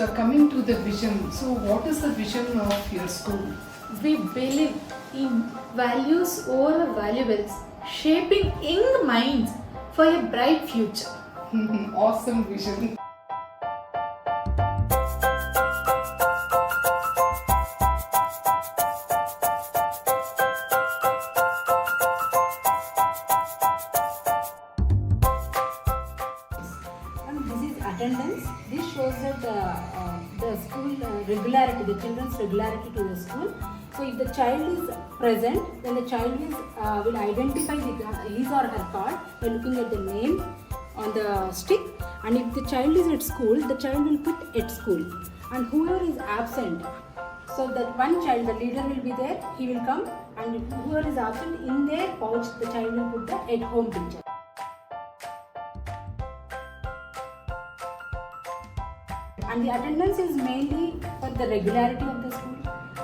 coming to the vision, so what is the vision of your school? We believe in values over valuables, shaping young minds for a bright future. Awesome vision. This is attendance. This shows that the school regularity, the children's regularity to the school. So if the child is present, then the child will identify his or her card by looking at the name on the stick. And if the child is at school, the child will put at school. And whoever is absent, so that one child, the leader will be there, he will come, and whoever is absent, in their pouch, the child will put the at home picture. And the attendance is mainly for the regularity of the school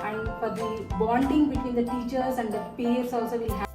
and for the bonding between the teachers and the peers also will have.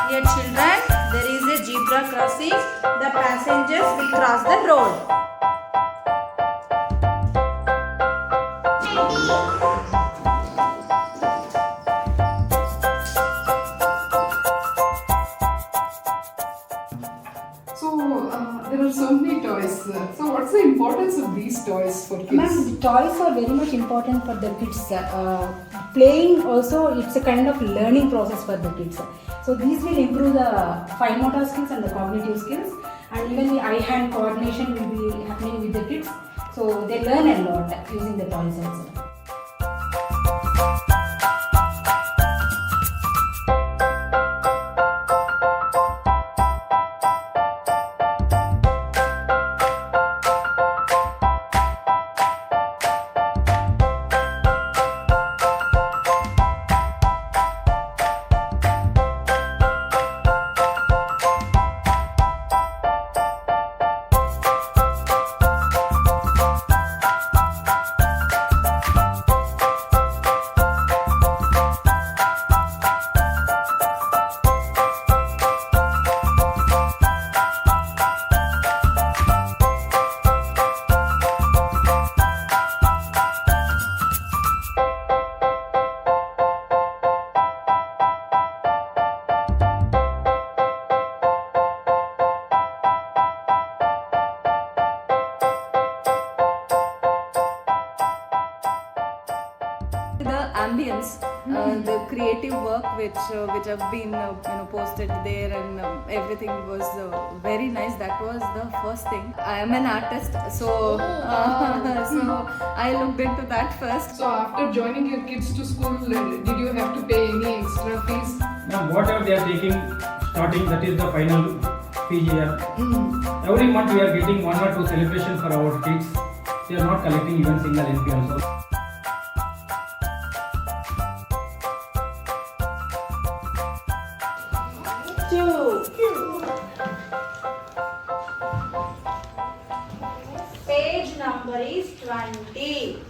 Dear children, there is a zebra crossing. The passengers will cross the road. So there are so many toys. So what's the importance of these toys for kids? Ma'am, the toys are very much important for the kids. Playing also, it's a kind of learning process for the kids. So these will improve the fine motor skills and the cognitive skills, and even the eye-hand coordination will be happening with the kids. So they learn a lot using the toys also. The ambience, the creative work which have been posted there, and everything was very nice. That was the first thing. I am an artist, so so I looked into that first. So after joining your kids to school, did you have to pay any extra fees? Now whatever they are taking starting, that is the final fee here. Every month we are getting 1 or 2 celebrations for our kids. We are not collecting even single NP also. Page number is 20.